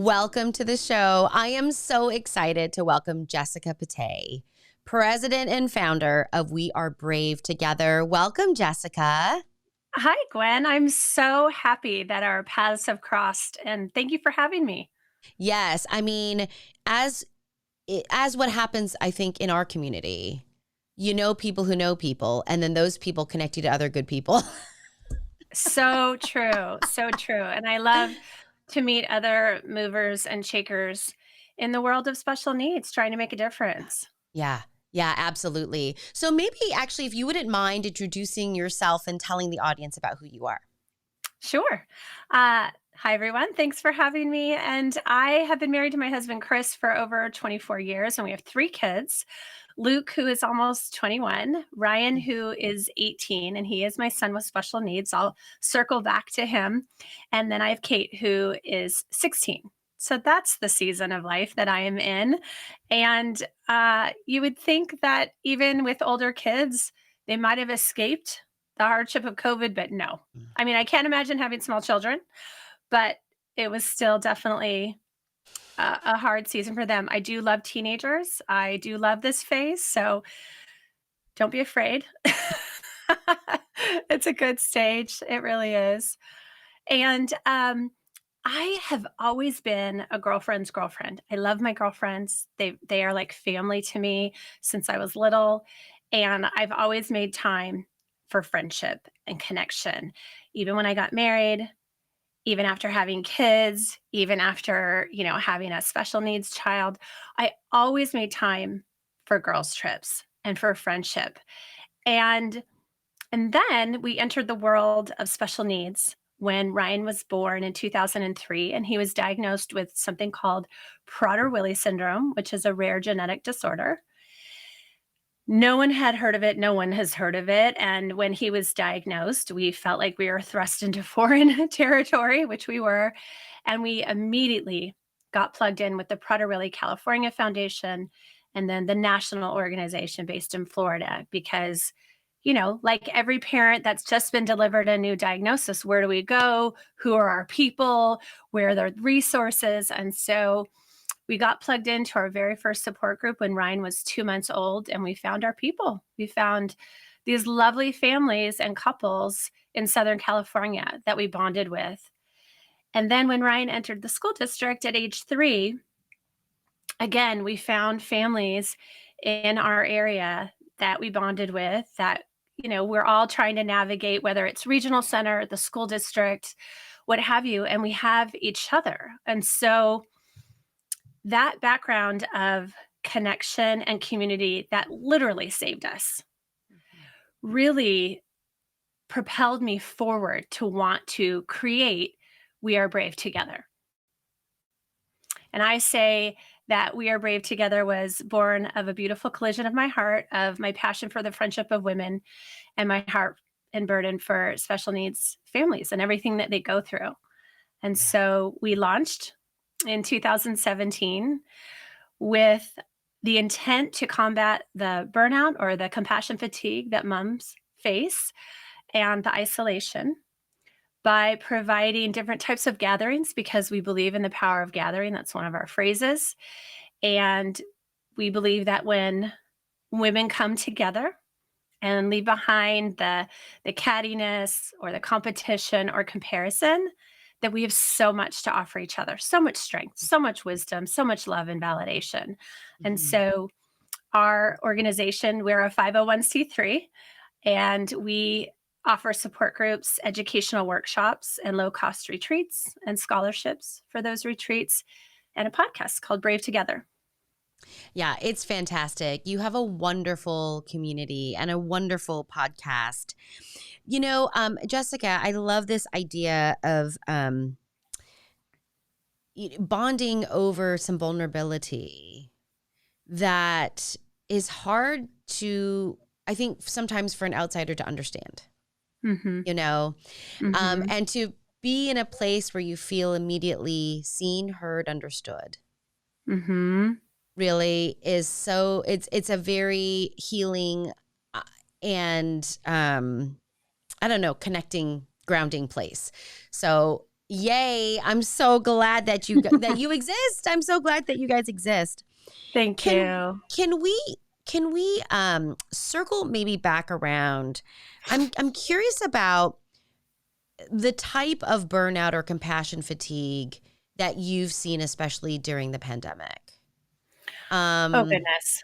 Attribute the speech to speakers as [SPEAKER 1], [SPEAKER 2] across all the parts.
[SPEAKER 1] Welcome to the show. I am so excited to welcome Jessica Patay, president and founder of We Are Brave Together. Welcome, Jessica.
[SPEAKER 2] Hi, Gwen. I'm so happy that our paths have crossed, and thank you for having me.
[SPEAKER 1] Yes, I mean, as what happens, I think, in our community, you know people who know people, and then those people connect you to other good people.
[SPEAKER 2] So true. So true. And I love to meet other movers and shakers in the world of special needs, trying to make a difference.
[SPEAKER 1] Yeah. Yeah, absolutely. So maybe actually, if you wouldn't mind introducing yourself and telling the audience about who you are.
[SPEAKER 2] Sure. Hi, everyone. Thanks for having me. And I have been married to my husband, Chris, for over 24 years, and we have 3 kids. Luke, who is almost 21, Ryan, who is 18, and he is my son with special needs. I'll circle back to him. And then I have Kate, who is 16. So that's the season of life that I am in. And you would think that even with older kids, they might have escaped the hardship of COVID, but no. I mean, I can't imagine having small children, but it was still definitely a hard season for them. I do love teenagers. I do love this phase. So don't be afraid. It's a good stage. It really is. And I have always been a girlfriend's girlfriend. I love my girlfriends. They are like family to me since I was little. And I've always made time for friendship and connection. Even when I got married, even after having kids, even after, having a special needs child, I always made time for girls' trips and for friendship. And and then we entered the world of special needs when Ryan was born in 2003, and he was diagnosed with something called Prader-Willi syndrome, which is a rare genetic disorder. No one had heard of it. No one has heard of it. And when he was diagnosed, we felt like we were thrust into foreign territory, which we were. And we immediately got plugged in with the Prader-Willi California Foundation and then the national organization based in Florida because, like every parent that's just been delivered a new diagnosis, where do we go? Who are our people? Where are the resources? And so we got plugged into our very first support group when Ryan was 2 months old, and we found our people. We found these lovely families and couples in Southern California that we bonded with. And then when Ryan entered the school district at age 3, again, we found families in our area that we bonded with that, we're all trying to navigate, whether it's regional center, the school district, what have you, and we have each other. And so that background of connection and community that literally saved us really propelled me forward to want to create We Are Brave Together. And I say that We Are Brave Together was born of a beautiful collision of my heart, of my passion for the friendship of women, and my heart and burden for special needs families and everything that they go through. And so we launched in 2017 with the intent to combat the burnout or the compassion fatigue that moms face and the isolation by providing different types of gatherings because we believe in the power of gathering. That's one of our phrases. And we believe that when women come together and leave behind the cattiness or the competition or comparison, that we have so much to offer each other, so much strength, so much wisdom, so much love and validation. Mm-hmm. And so our organization, we're a 501c3, and we offer support groups, educational workshops, and low-cost retreats and scholarships for those retreats, and a podcast called Brave Together.
[SPEAKER 1] Yeah, it's fantastic. You have a wonderful community and a wonderful podcast. Jessica, I love this idea of bonding over some vulnerability that is hard to, I think, sometimes for an outsider to understand, and to be in a place where you feel immediately seen, heard, understood. Really is so, it's a very healing and, connecting, grounding place. So, Yay. I'm so glad that you exist. I'm so glad that you guys exist.
[SPEAKER 2] Thank
[SPEAKER 1] Can
[SPEAKER 2] you.
[SPEAKER 1] can we circle maybe back around? I'm curious about the type of burnout or compassion fatigue that you've seen, especially during the pandemic.
[SPEAKER 2] Oh,
[SPEAKER 1] Um,
[SPEAKER 2] goodness.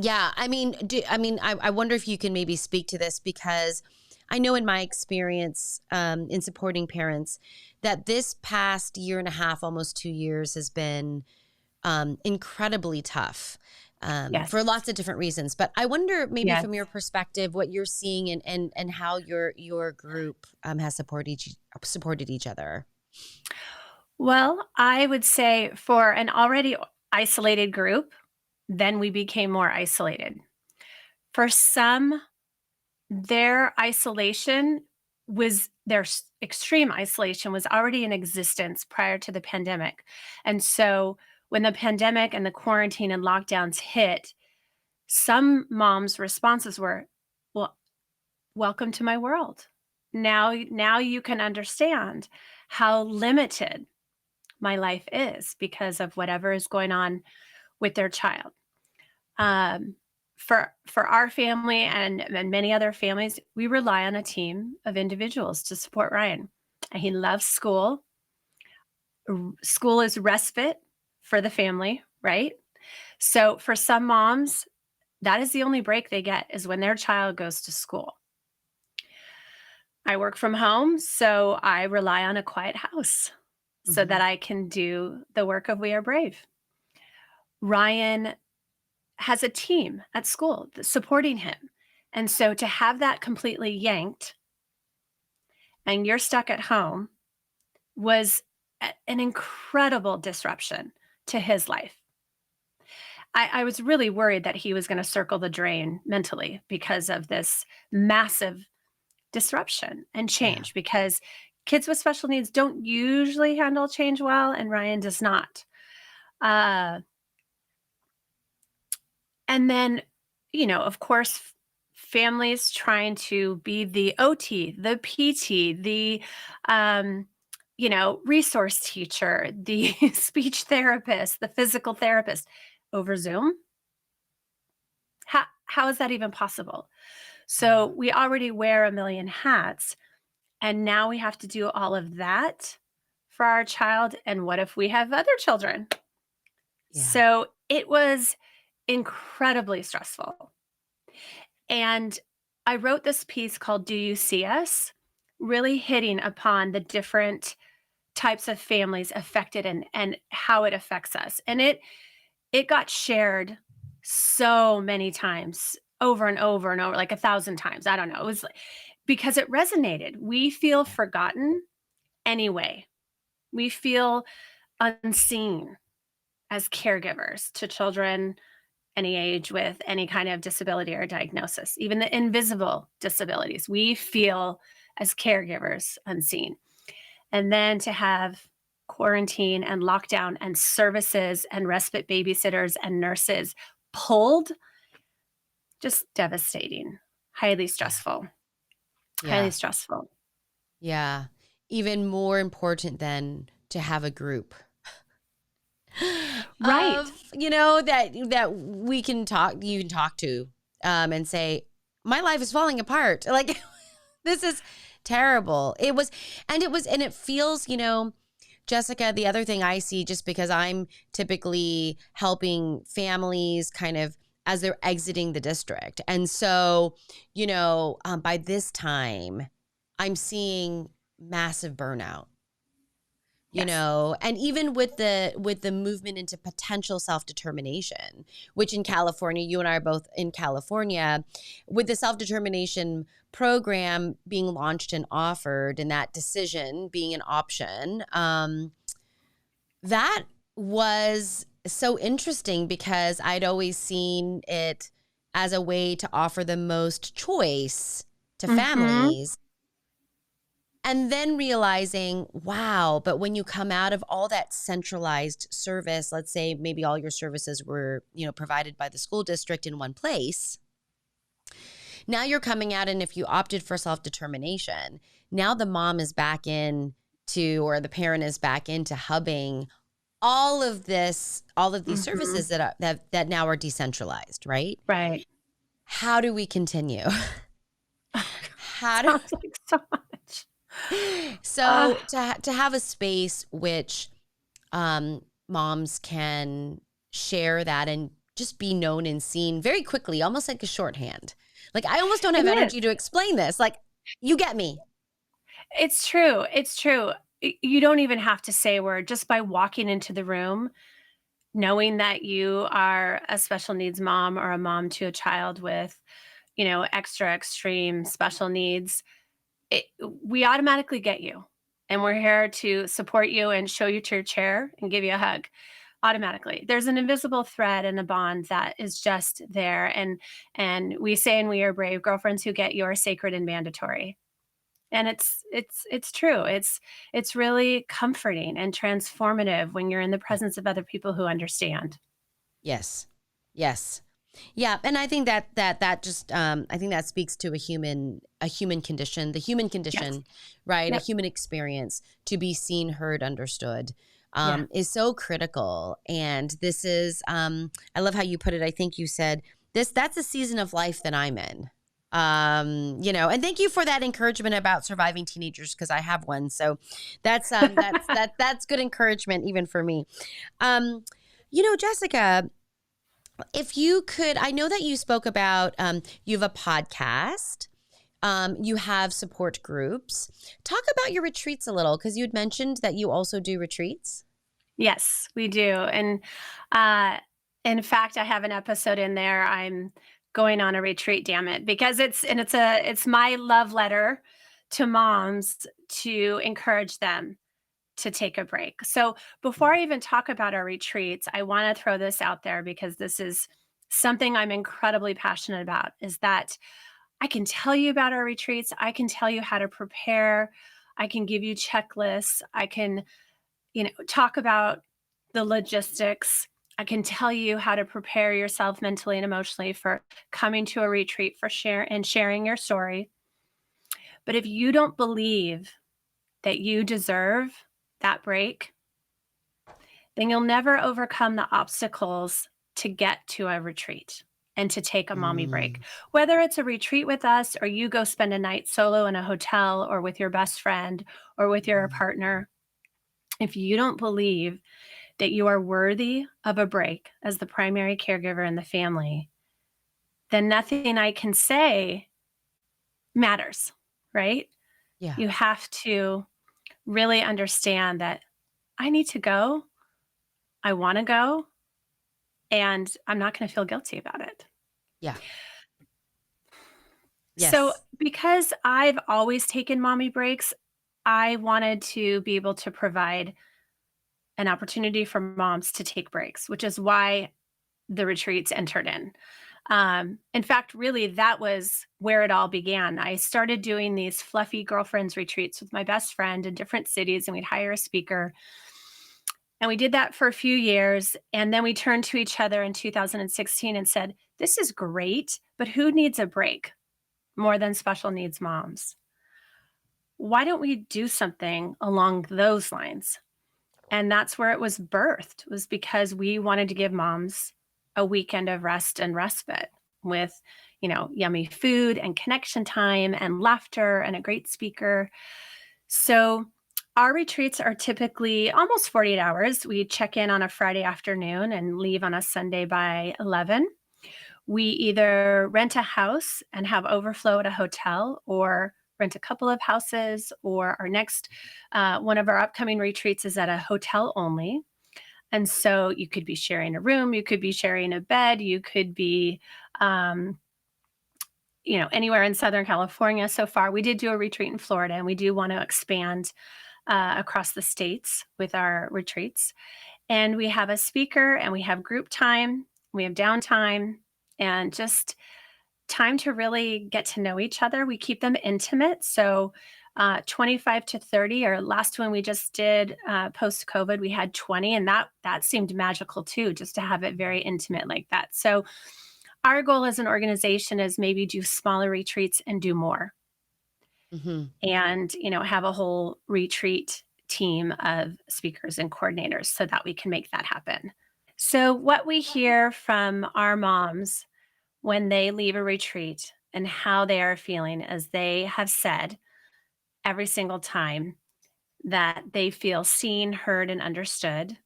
[SPEAKER 1] yeah, I wonder if you can maybe speak to this, because I know in my experience in supporting parents that this past year and a half, almost 2 years, has been incredibly tough
[SPEAKER 2] Yes.
[SPEAKER 1] for lots of different reasons. But I wonder, maybe
[SPEAKER 2] Yes.
[SPEAKER 1] from your perspective, what you're seeing and how your group has supported each other.
[SPEAKER 2] Well, I would say for an already isolated group, then we became more isolated. For some, their isolation extreme isolation was already in existence prior to the pandemic. And so when the pandemic and the quarantine and lockdowns hit, some moms' responses were, well, welcome to my world. Now you can understand how limited my life is because of whatever is going on with their child. Um, for our family and many other families, we rely on a team of individuals to support Ryan. And he loves school. School is respite for the family, right? So for some moms, that is the only break they get, is when their child goes to school. I work from home, so I rely on a quiet house so
[SPEAKER 1] Mm-hmm.
[SPEAKER 2] that I can do the work of We Are Brave. Ryan has a team at school that's supporting him. And so to have that completely yanked and you're stuck at home was an incredible disruption to his life. I was really worried that he was going to circle the drain mentally because of this massive disruption and
[SPEAKER 1] Yeah.
[SPEAKER 2] change, because kids with special needs don't usually handle change well, and Ryan does not. Uh, and then, of course, families trying to be the OT, the PT, the resource teacher, the speech therapist, the physical therapist over Zoom. How is that even possible? So
[SPEAKER 1] Yeah.
[SPEAKER 2] we already wear a million hats, and now we have to do all of that for our child. And what if we have other children?
[SPEAKER 1] Yeah.
[SPEAKER 2] So it was incredibly stressful. And I wrote this piece called Do You See Us? Really hitting upon the different types of families affected and how it affects us. And it got shared so many times, over and over and over, like 1,000 times. I don't know. It was because it resonated. We feel
[SPEAKER 1] Yeah.
[SPEAKER 2] forgotten anyway. We feel unseen as caregivers to children any age with any kind of disability or diagnosis, even the invisible disabilities. We feel as caregivers unseen. And then to have quarantine and lockdown and services and respite babysitters and nurses pulled, just devastating, highly
[SPEAKER 1] Yeah.
[SPEAKER 2] stressful, highly
[SPEAKER 1] Yeah.
[SPEAKER 2] stressful.
[SPEAKER 1] Yeah. Even more important than to have a group
[SPEAKER 2] Right.
[SPEAKER 1] of, that we can talk, you can talk to, and say, my life is falling apart. Like, this is terrible. And it feels, Jessica, the other thing I see, just because I'm typically helping families kind of as they're exiting the district. And so, by this time, I'm seeing massive burnout,
[SPEAKER 2] Yes.
[SPEAKER 1] and even with the movement into potential self-determination, which in California, you and I are both in California, with the self-determination program being launched and offered, and that decision being an option, that was so interesting, because I'd always seen it as a way to offer the most choice to
[SPEAKER 2] Mhm.
[SPEAKER 1] families. And then realizing, wow, but when you come out of all that centralized service, let's say maybe all your services were, provided by the school district in one place. Now you're coming out, and if you opted for self-determination, now the mom is back in to, or the parent is back into hubbing all of these
[SPEAKER 2] Mhm.
[SPEAKER 1] services that now are decentralized, right?
[SPEAKER 2] Right.
[SPEAKER 1] How do we continue? How do
[SPEAKER 2] Sounds like so much. Uh,
[SPEAKER 1] so to have a space which moms can share that and just be known and seen very quickly, almost like a shorthand. Like, I almost don't
[SPEAKER 2] it
[SPEAKER 1] have
[SPEAKER 2] is.
[SPEAKER 1] energy to explain this. Like, you get me.
[SPEAKER 2] It's true. It's true. You don't even have to say a word just by walking into the room, knowing that you are a special needs mom or a mom to a child with, extra extreme special needs. We automatically get you. And we're here to support you and show you to your chair and give you a hug automatically. There's an invisible thread and a bond that is just there. And we say in We Are Brave, girlfriends who get you are sacred and mandatory. And it's true. It's really comforting and transformative when you're in the presence of other people who understand.
[SPEAKER 1] Yes. Yes. Yeah, and I think that just I think that speaks to a human condition, the human
[SPEAKER 2] Yes.
[SPEAKER 1] condition, right? A
[SPEAKER 2] Yep.
[SPEAKER 1] human experience to be seen, heard, understood,
[SPEAKER 2] Yeah.
[SPEAKER 1] is so critical. And this is I love how you put it. I think you said that's a season of life that I'm in. And thank you for that encouragement about surviving teenagers, because I have one. So that's good encouragement even for me. Um, Jessica, if you could, I know that you spoke about you have a podcast, you have support groups. Talk about your retreats a little, because you had mentioned that you also do retreats.
[SPEAKER 2] Yes, we do. And uh, in fact, I have an episode in there. I'm going on a retreat, damn it, because it's my love letter to moms to encourage them to take a break. So before I even talk about our retreats, I want to throw this out there because this is something I'm incredibly passionate about, is that I can tell you about our retreats. I can tell you how to prepare. I can give you checklists. I can, talk about the logistics. I can tell you how to prepare yourself mentally and emotionally for coming to a retreat, for sharing your story. But if you don't believe that you deserve that break, then you'll never overcome the obstacles to get to a retreat and to take a mommy break.
[SPEAKER 1] Mm,
[SPEAKER 2] Whether it's a retreat with us or you go spend a night solo in a hotel or with your best friend or with your partner, if you don't believe that you are worthy of a break as the primary caregiver in the family, then nothing I can say matters, right?
[SPEAKER 1] yeah,
[SPEAKER 2] You have to really understand that I need to go, I want to go, and I'm not going to feel guilty about it.
[SPEAKER 1] yeah,
[SPEAKER 2] So,
[SPEAKER 1] yes,
[SPEAKER 2] because I've always taken mommy breaks, I wanted to be able to provide an opportunity for moms to take breaks, which is why the retreats entered in. In fact, really, that was where it all began. I started doing these fluffy girlfriends retreats with my best friend in different cities, and we'd hire a speaker. And we did that for a few years. And then we turned to each other in 2016 and said, "This is great, but who needs a break more than special needs moms? Why don't we do something along those lines?" And that's where it was birthed, was because we wanted to give moms a weekend of rest and respite with, yummy food and connection time and laughter and a great speaker. So our retreats are typically almost 48 hours. We check in on a Friday afternoon and leave on a Sunday by 11. We either rent a house and have overflow at a hotel, or rent a couple of houses, or our next one of our upcoming retreats is at a hotel only. And so you could be sharing a room, you could be sharing a bed, you could be um, anywhere in Southern California. So far, we did do a retreat in Florida, and we do want to expand across the states with our retreats. And we have a speaker, and we have group time, we have downtime, and just time to really get to know each other. We keep them intimate. So 25 to 30, or last one we just did post COVID, we had 20, and that seemed magical too, just to have it very intimate like that. So our goal as an organization is maybe do smaller retreats and do more,
[SPEAKER 1] hmm
[SPEAKER 2] and have a whole retreat team of speakers and coordinators so that we can make that happen. So, what we hear from our moms when they leave a retreat and how they are feeling, as they have said every single time, that they feel seen, heard, and understood,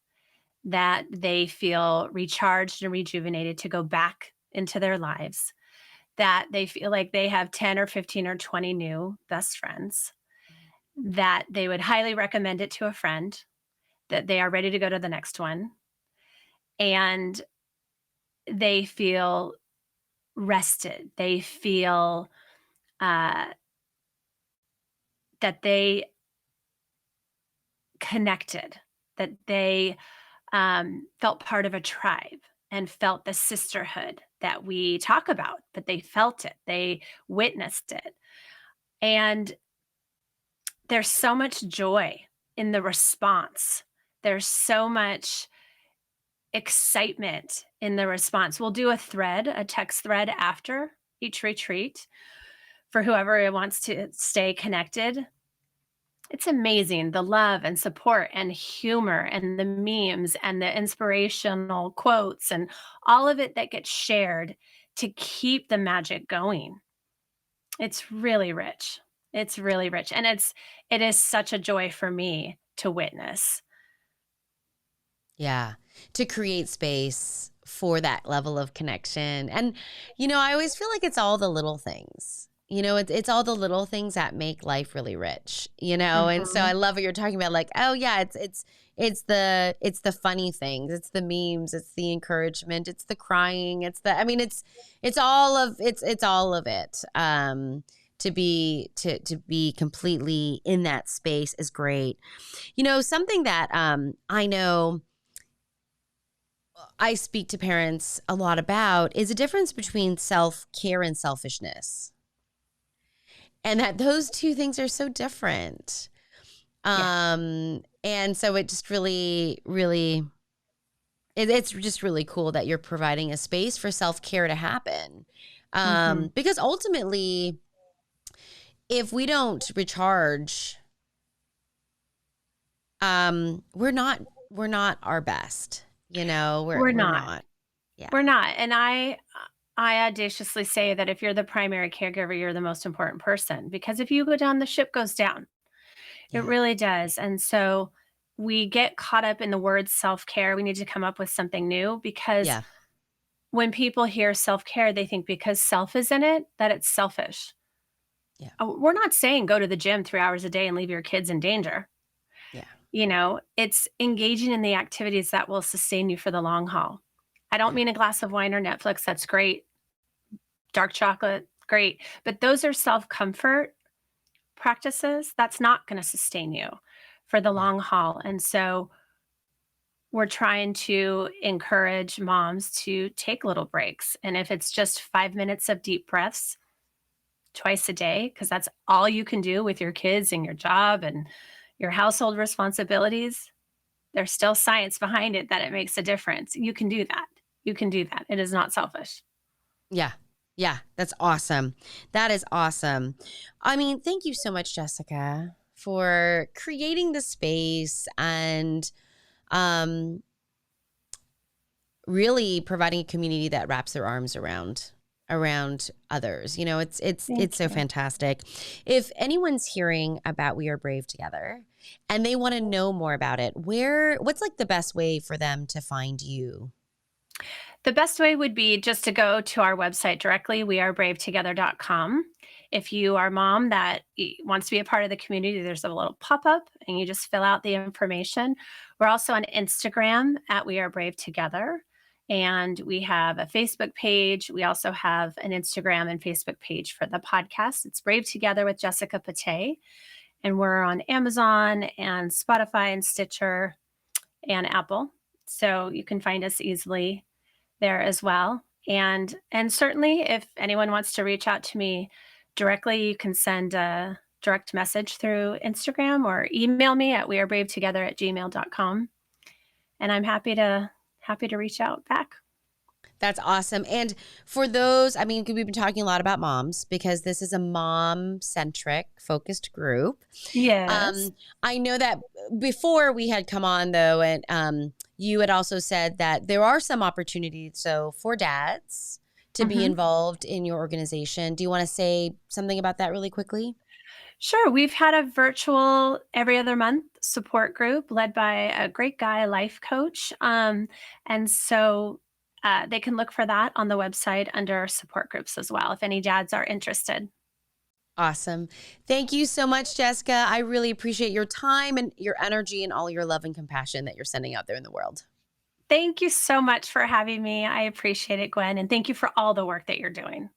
[SPEAKER 2] that they feel recharged and rejuvenated to go back into their lives, that they feel like they have 10 or 15 or 20 new best friends, that they would highly recommend it to a friend, that they are ready to go to the next one, and they feel rested. They feel uh, that they connected, that they felt part of a tribe and felt the sisterhood that we talk about, but they felt it, they witnessed it. And there's so much joy in the response. There's so much excitement in the response. We'll do a text thread after each retreat for whoever wants to stay connected. It's amazing, the love and support and humor and the memes and the inspirational quotes and all of it that gets shared to keep the magic going. It's really rich. It's really rich. And it is such a joy for me to witness.
[SPEAKER 1] Yeah. To create space for that level of connection. And, I always feel like it's all the little things. It's all the little things that make life really rich, And so I
[SPEAKER 2] Mhm.
[SPEAKER 1] love what you're talking about. Like, oh yeah, it's the funny things, it's the memes, it's the encouragement, it's the crying, it's all of it. To be completely in that space is great. Something that I know I speak to parents a lot about is a difference between self-care and selfishness. And that those two things are so different.
[SPEAKER 2] Yeah.
[SPEAKER 1] And so it just really, really, it's just really cool that you're providing a space for self-care to happen.
[SPEAKER 2] Mhm.
[SPEAKER 1] Because ultimately, if we don't recharge, we're not our best.
[SPEAKER 2] We're
[SPEAKER 1] We're
[SPEAKER 2] not.
[SPEAKER 1] not. Yeah.
[SPEAKER 2] We're not. And I audaciously say that if you're the primary caregiver, you're the most important person, because if you go down, the ship goes down. It
[SPEAKER 1] Yeah.
[SPEAKER 2] really does. And so we get caught up in the word self-care. We need to come up with something new, because
[SPEAKER 1] Yeah.
[SPEAKER 2] when people hear self-care, they think because self is in it, that it's selfish.
[SPEAKER 1] Yeah.
[SPEAKER 2] We're not saying go to the gym 3 hours a day and leave your kids in danger.
[SPEAKER 1] Yeah.
[SPEAKER 2] It's engaging in the activities that will sustain you for the long haul. I don't
[SPEAKER 1] Yeah.
[SPEAKER 2] mean a glass of wine or Netflix. That's great. Dark chocolate, great. But those are self comfort practices. That's not going to sustain you for the
[SPEAKER 1] Yeah.
[SPEAKER 2] long haul. And so we're trying to encourage moms to take little breaks. And if it's just 5 minutes of deep breaths twice a day, because that's all you can do with your kids and your job and your household responsibilities, there's still science behind it that it makes a difference. You can do that. You can do that. It is not selfish.
[SPEAKER 1] Yeah. Yeah. That's awesome. That is awesome. Thank you so much, Jessica, for creating the space and um, really providing a community that wraps their arms around others. It's
[SPEAKER 2] Thank
[SPEAKER 1] so
[SPEAKER 2] you.
[SPEAKER 1] fantastic. If anyone's hearing about We Are Brave Together and they want to know more about it, what's like the best way for them to find you?
[SPEAKER 2] The best way would be just to go to our website directly, wearebravetogether.com. If you are a mom that wants to be a part of the community, there's a little pop up and you just fill out the information. We're also on Instagram at We Are Brave Together. And we have a Facebook page. We also have an Instagram and Facebook page for the podcast. It's Brave Together with Jessica Patay. And we're on Amazon and Spotify and Stitcher and Apple. So you can find us easily there as well. And certainly if anyone wants to reach out to me directly, you can send a direct message through Instagram or email me at wearebravetogether@gmail.com. And I'm happy to reach out back.
[SPEAKER 1] That's awesome. And for those, I mean, we've been talking a lot about moms because this is a mom centric focused group.
[SPEAKER 2] Yes.
[SPEAKER 1] Um, I know that before we had come on though, and you had also said that there are some opportunities so for dads to be
[SPEAKER 2] Mhm.
[SPEAKER 1] involved in your organization. Do you want to say something about that really quickly?
[SPEAKER 2] Sure. We've had a virtual every other month support group led by a great guy, a life coach. And so they can look for that on the website under support groups as well if any dads are interested.
[SPEAKER 1] Awesome. Thank you so much, Jessica. I really appreciate your time and your energy and all your love and compassion that you're sending out there in the world.
[SPEAKER 2] Thank you so much for having me. I appreciate it, Gwen. And thank you for all the work that you're doing.